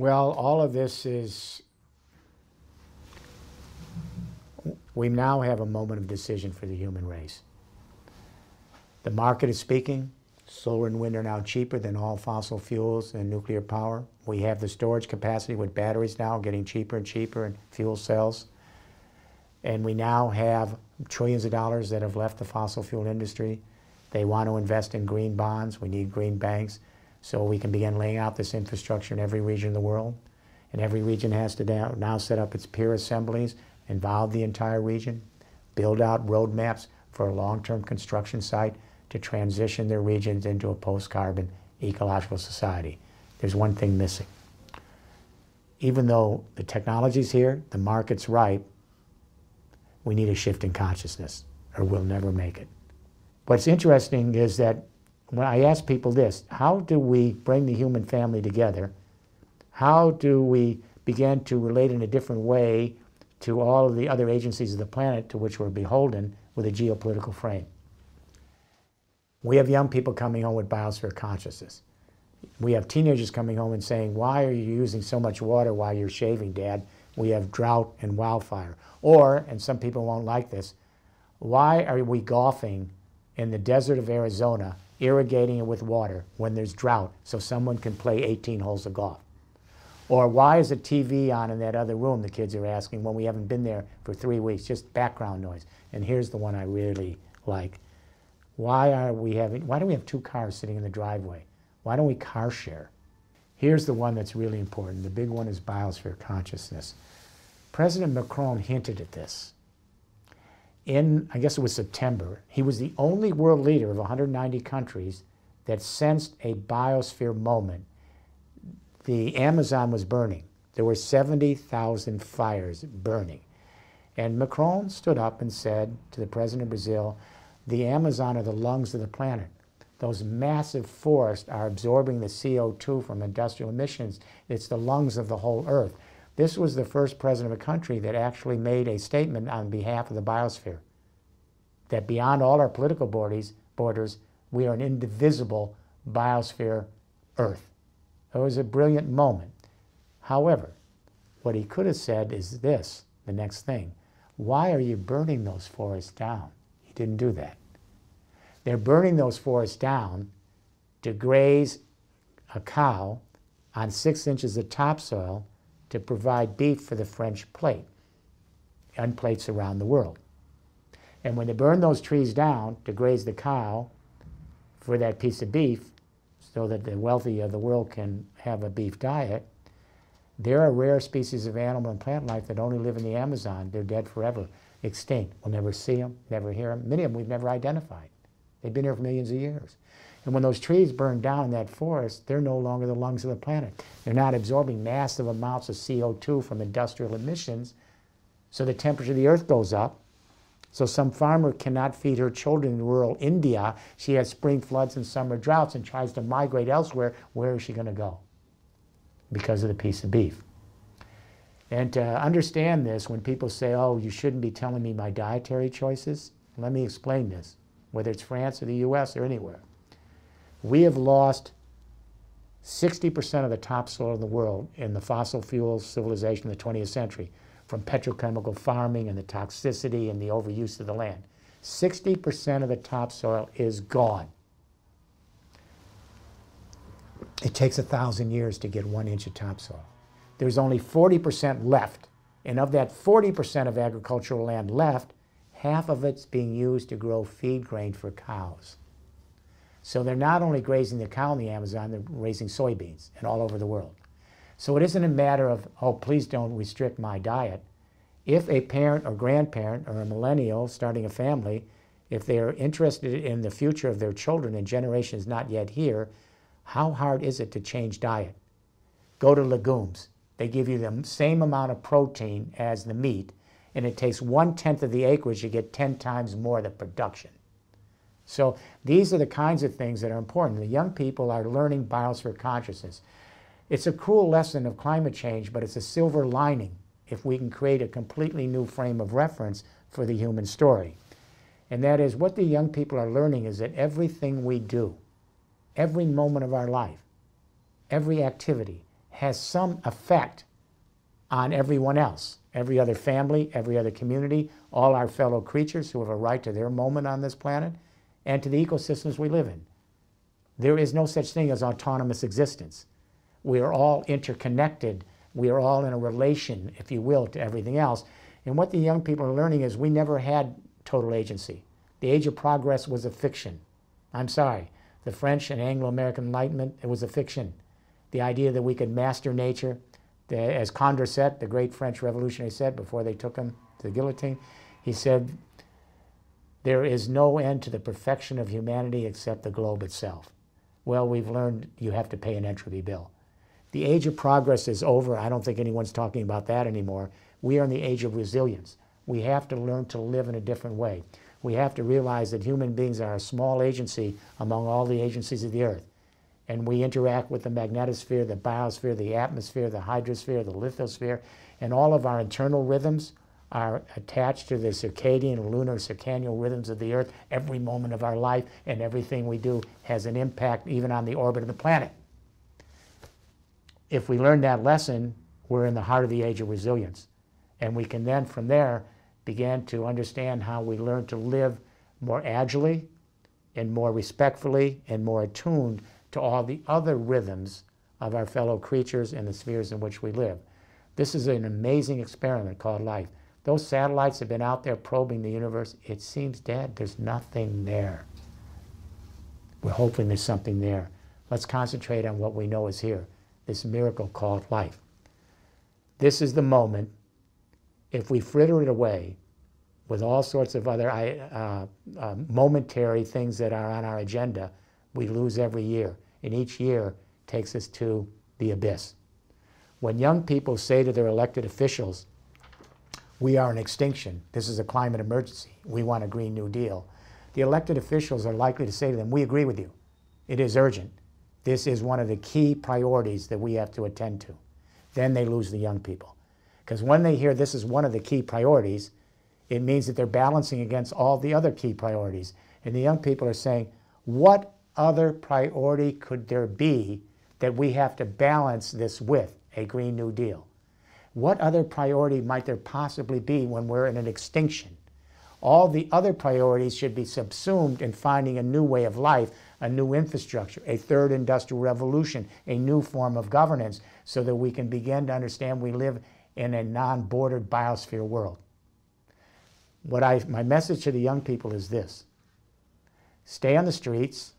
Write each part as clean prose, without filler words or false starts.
Well, all of this is, we now have a moment of decision for the human race. The market is speaking. Solar and wind are now cheaper than all fossil fuels and nuclear power. We have the storage capacity with batteries now getting cheaper and cheaper, and fuel cells. And we now have trillions of dollars that have left the fossil fuel industry. They want to invest in green bonds. We need green banks so we can begin laying out this infrastructure in every region of the world. And every region has to now set up its peer assemblies, involve the entire region, build out roadmaps for a long-term construction site to transition their regions into a post-carbon ecological society. There's one thing missing. Even though the technology's here, the market's ripe, we need a shift in consciousness or we'll never make it. What's interesting is that when I ask people this, how do we bring the human family together? How do we begin to relate in a different way to all of the other agencies of the planet to which we're beholden with a geopolitical frame? We have young people coming home with biosphere consciousness. We have teenagers coming home and saying, why are you using so much water while you're shaving, Dad? We have drought and wildfire. Or, and some people won't like this, why are we golfing in the desert of Arizona, irrigating it with water when there's drought so someone can play 18 holes of golf? Or why is a TV on in that other room, the kids are asking, when we haven't been there for 3 weeks, just background noise? And here's the one I really like. Why do we have 2 cars sitting in the driveway? Why don't we car share? Here's the one that's really important. The big one is biosphere consciousness. President Macron hinted at this. In, I guess it was September, he was the only world leader of 190 countries that sensed a biosphere moment. The Amazon was burning. There were 70,000 fires burning. And Macron stood up and said to the president of Brazil, the Amazon are the lungs of the planet. Those massive forests are absorbing the CO2 from industrial emissions. It's the lungs of the whole earth. This was the first president of a country that actually made a statement on behalf of the biosphere, that beyond all our political borders, we are an indivisible biosphere Earth. It was a brilliant moment. However, what he could have said is this, the next thing. Why are you burning those forests down? He didn't do that. They're burning those forests down to graze a cow on 6 inches of topsoil to provide beef for the French plate and plates around the world. And when they burn those trees down to graze the cow for that piece of beef so that the wealthy of the world can have a beef diet, there are rare species of animal and plant life that only live in the Amazon. They're dead forever, extinct. We'll never see them, never hear them. Many of them we've never identified. They've been here for millions of years. And when those trees burn down in that forest, they're no longer the lungs of the planet. They're not absorbing massive amounts of CO2 from industrial emissions, so the temperature of the earth goes up. So some farmer cannot feed her children in rural India. She has spring floods and summer droughts and tries to migrate elsewhere. Where is she going to go? Because of the piece of beef. And to understand this, when people say, oh, you shouldn't be telling me my dietary choices, let me explain this, whether it's France or the US or anywhere. We have lost 60% of the topsoil in the world in the fossil fuel civilization of the 20th century, from petrochemical farming and the toxicity and the overuse of the land. 60% of the topsoil is gone. It takes 1,000 years to get 1 inch of topsoil. There's only 40% left. And of that 40% of agricultural land left, half of it's being used to grow feed grain for cows. So they're not only grazing the cow in the Amazon, they're raising soybeans and all over the world. So it isn't a matter of, oh, please don't restrict my diet. If a parent or grandparent or a millennial starting a family, if they are interested in the future of their children and generations not yet here, how hard is it to change diet? Go to legumes. They give you the same amount of protein as the meat, and it takes 1/10 of the acreage to get 10 times more of the production. So these are the kinds of things that are important. The young people are learning biosphere consciousness. It's a cruel lesson of climate change, but it's a silver lining if we can create a completely new frame of reference for the human story. And that is, what the young people are learning is that everything we do, every moment of our life, every activity has some effect on everyone else, every other family, every other community, all our fellow creatures who have a right to their moment on this planet, and to the ecosystems we live in. There is no such thing as autonomous existence. We are all interconnected. We are all in a relation, if you will, to everything else. And what the young people are learning is we never had total agency. The age of progress was a fiction. I'm sorry. The French and Anglo-American Enlightenment, it was a fiction. The idea that we could master nature, as Condorcet, the great French revolutionary, said before they took him to the guillotine, he said, there is no end to the perfection of humanity except the globe itself. Well, we've learned you have to pay an entropy bill. The age of progress is over. I don't think anyone's talking about that anymore. We are in the age of resilience. We have to learn to live in a different way. We have to realize that human beings are a small agency among all the agencies of the earth. And we interact with the magnetosphere, the biosphere, the atmosphere, the hydrosphere, the lithosphere, and all of our internal rhythms are attached to the circadian, lunar, circannual rhythms of the earth. Every moment of our life and everything we do has an impact even on the orbit of the planet. If we learn that lesson, we're in the heart of the age of resilience. And we can then, from there, begin to understand how we learn to live more agilely and more respectfully and more attuned to all the other rhythms of our fellow creatures and the spheres in which we live. This is an amazing experiment called life. Those satellites have been out there probing the universe. It seems dead. There's nothing there. We're hoping there's something there. Let's concentrate on what we know is here, this miracle called life. This is the moment. If we fritter it away with all sorts of other momentary things that are on our agenda, we lose every year. And each year takes us to the abyss. When young people say to their elected officials, we are in extinction, this is a climate emergency, we want a Green New Deal, the elected officials are likely to say to them, we agree with you. It is urgent. This is one of the key priorities that we have to attend to. Then they lose the young people. Because when they hear this is one of the key priorities, it means that they're balancing against all the other key priorities. And the young people are saying, what other priority could there be that we have to balance this with a Green New Deal? What other priority might there possibly be when we're in an extinction? All the other priorities should be subsumed in finding a new way of life, a new infrastructure, a third industrial revolution, a new form of governance, so that we can begin to understand we live in a non-bordered biosphere world. My message to the young people is this: stay on the streets,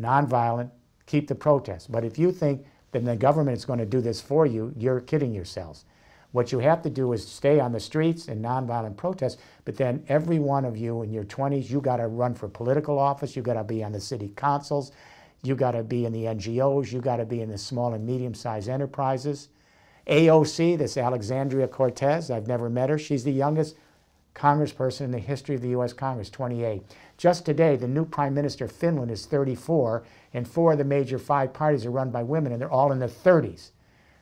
nonviolent, keep the protests. But if you think that the government is going to do this for you, you're kidding yourselves. What you have to do is stay on the streets and nonviolent protests, but then every one of you in your 20s, you got to run for political office, you got to be on the city councils, you got to be in the NGOs, you got to be in the small and medium-sized enterprises. AOC, this Alexandria Cortez, I've never met her, she's the youngest congressperson in the history of the U.S. Congress, 28. Just today, the new Prime Minister of Finland is 34, and 4 of the major 5 parties are run by women, and they're all in their 30s.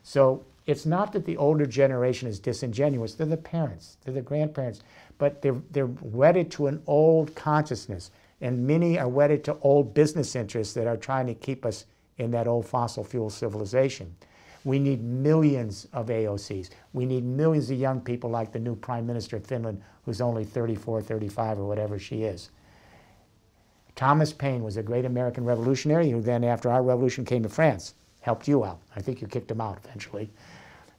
So it's not that the older generation is disingenuous. They're the parents, they're the grandparents, but they're wedded to an old consciousness, and many are wedded to old business interests that are trying to keep us in that old fossil fuel civilization. We need millions of AOCs. We need millions of young people like the new Prime Minister of Finland, who's only 34, 35, or whatever she is. Thomas Paine was a great American revolutionary who then, after our revolution, came to France, helped you out. I think you kicked him out eventually.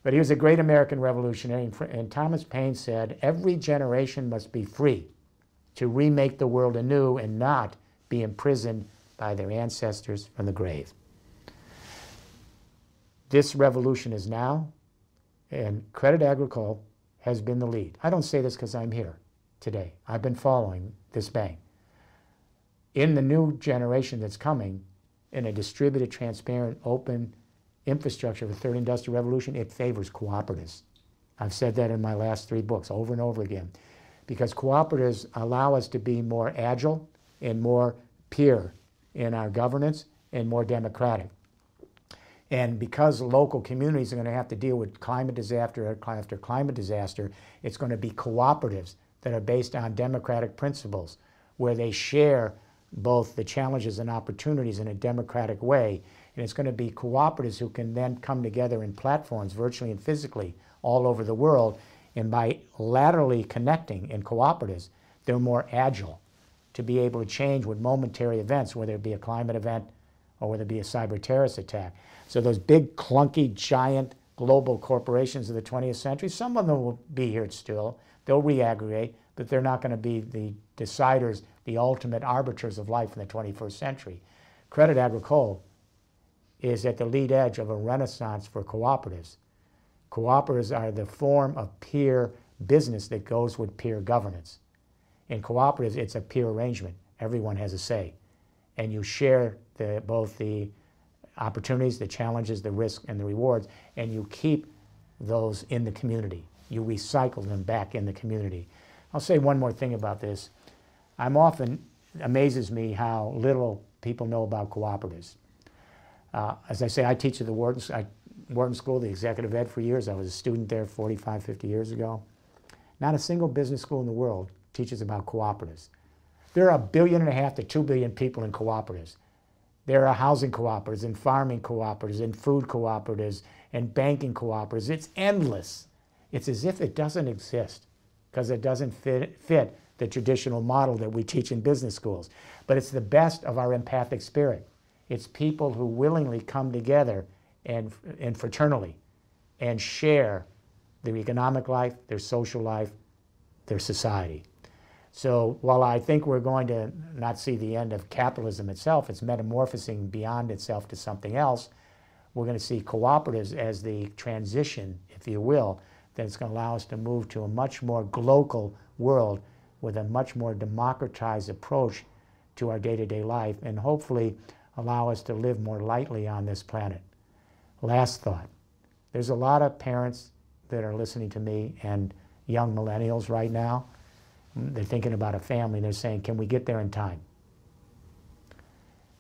But he was a great American revolutionary, and Thomas Paine said, every generation must be free to remake the world anew and not be imprisoned by their ancestors from the grave. This revolution is now, and Crédit Agricole has been the lead. I don't say this because I'm here today. I've been following this bank. In the new generation that's coming, in a distributed, transparent, open infrastructure of the third industrial revolution, it favors cooperatives. I've said that in my last 3 books over and over again, because cooperatives allow us to be more agile and more peer in our governance and more democratic. And because local communities are going to have to deal with climate disaster after climate disaster, it's going to be cooperatives that are based on democratic principles, where they share both the challenges and opportunities in a democratic way. And it's going to be cooperatives who can then come together in platforms, virtually and physically, all over the world. And by laterally connecting in cooperatives, they're more agile to be able to change with momentary events, whether it be a climate event or whether it be a cyber terrorist attack. So those big, clunky, giant global corporations of the 20th century, some of them will be here still. They'll reaggregate, but they're not going to be the deciders, the ultimate arbiters of life in the 21st century. Crédit Agricole is at the lead edge of a renaissance for cooperatives. Cooperatives are the form of peer business that goes with peer governance. In cooperatives, it's a peer arrangement. Everyone has a say. And you share both the opportunities, the challenges, the risks, and the rewards, and you keep those in the community. You recycle them back in the community. I'll say one more thing about this. Amazes me how little people know about cooperatives. As I say, I teach at the Wharton School, the executive ed for years. I was a student there 45, 50 years ago. Not a single business school in the world teaches about cooperatives. There are 1.5 billion to 2 billion people in cooperatives. There are housing cooperatives and farming cooperatives and food cooperatives and banking cooperatives. It's endless. It's as if it doesn't exist because it doesn't fit the traditional model that we teach in business schools. But it's the best of our empathic spirit. It's people who willingly come together and fraternally and share their economic life, their social life, their society. So while I think we're going to not see the end of capitalism itself, it's metamorphosing beyond itself to something else, we're going to see cooperatives as the transition, if you will, that's going to allow us to move to a much more global world with a much more democratized approach to our day-to-day life, and hopefully allow us to live more lightly on this planet. Last thought. There's a lot of parents that are listening to me and young millennials right now. They're thinking about a family. They're saying, can we get there in time?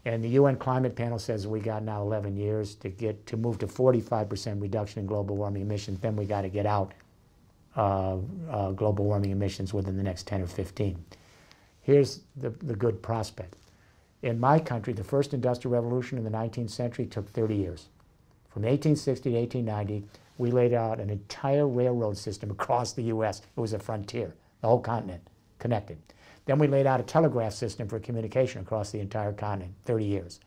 And the UN climate panel says we got now 11 years to move to 45% reduction in global warming emissions. Then we got to get out global warming emissions within the next 10 or 15. Here's the good prospect. In my country, the first industrial revolution in the 19th century took 30 years. From 1860 to 1890, we laid out an entire railroad system across the U.S. It was a frontier, the whole continent connected. Then we laid out a telegraph system for communication across the entire continent, 30 years.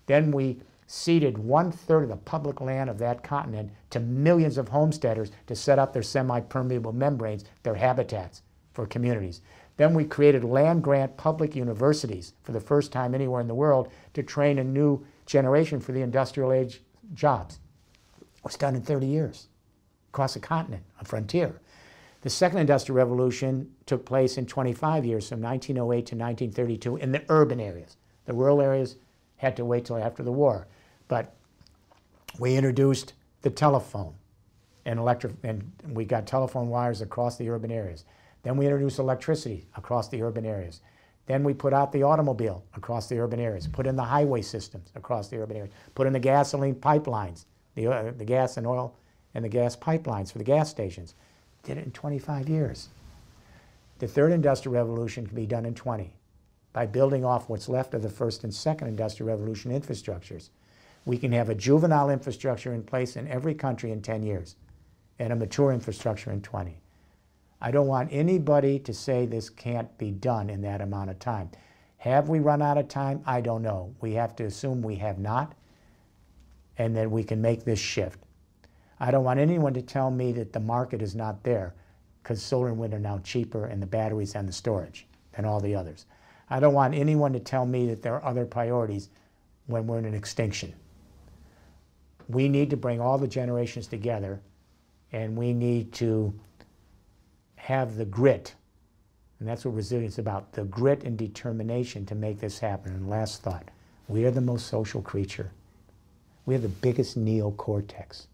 Then we ceded 1/3 of the public land of that continent to millions of homesteaders to set up their semi-permeable membranes, their habitats for communities. Then we created land-grant public universities for the first time anywhere in the world to train a new generation for the industrial age jobs. It was done in 30 years across the continent, a frontier. The second industrial revolution took place in 25 years, from 1908 to 1932, in the urban areas. The rural areas had to wait till after the war. But we introduced the telephone and we got telephone wires across the urban areas. Then we introduced electricity across the urban areas. Then we put out the automobile across the urban areas, put in the highway systems across the urban areas, put in the gasoline pipelines, the gas and oil and the gas pipelines for the gas stations. Did it in 25 years. The third industrial revolution can be done in 20 by building off what's left of the first and second industrial revolution infrastructures. We can have a juvenile infrastructure in place in every country in 10 years and a mature infrastructure in 20. I don't want anybody to say this can't be done in that amount of time. Have we run out of time? I don't know. We have to assume we have not, and that we can make this shift. I don't want anyone to tell me that the market is not there, because solar and wind are now cheaper, and the batteries and the storage than all the others. I don't want anyone to tell me that there are other priorities when we're in an extinction. We need to bring all the generations together, and we need to have the grit, and that's what resilience is about, the grit and determination to make this happen. And last thought, we are the most social creature. We have the biggest neocortex.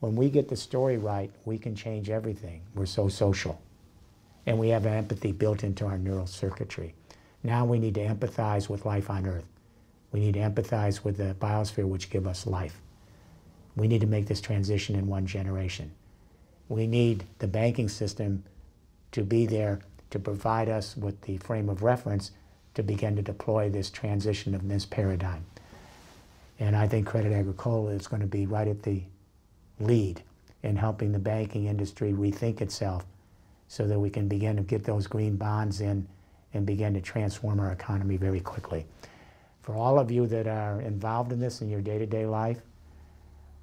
When we get the story right, we can change everything. We're so social. And we have empathy built into our neural circuitry. Now we need to empathize with life on Earth. We need to empathize with the biosphere, which give us life. We need to make this transition in one generation. We need the banking system to be there to provide us with the frame of reference to begin to deploy this transition of this paradigm. And I think Crédit Agricole is going to be right at the lead in helping the banking industry rethink itself so that we can begin to get those green bonds in and begin to transform our economy very quickly. For all of you that are involved in this in your day-to-day life,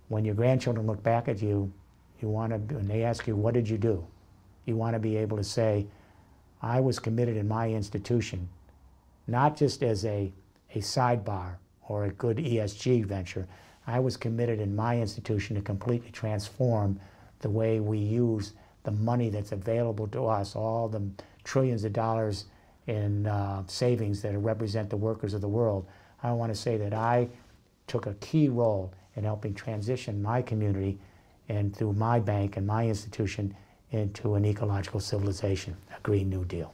when your grandchildren look back at you, when they ask you, what did you do? You want to be able to say, I was committed in my institution, not just as a sidebar or a good ESG venture. I was committed in my institution to completely transform the way we use the money that's available to us, all the trillions of dollars in savings that represent the workers of the world. I want to say that I took a key role in helping transition my community and through my bank and my institution into an ecological civilization, a Green New Deal.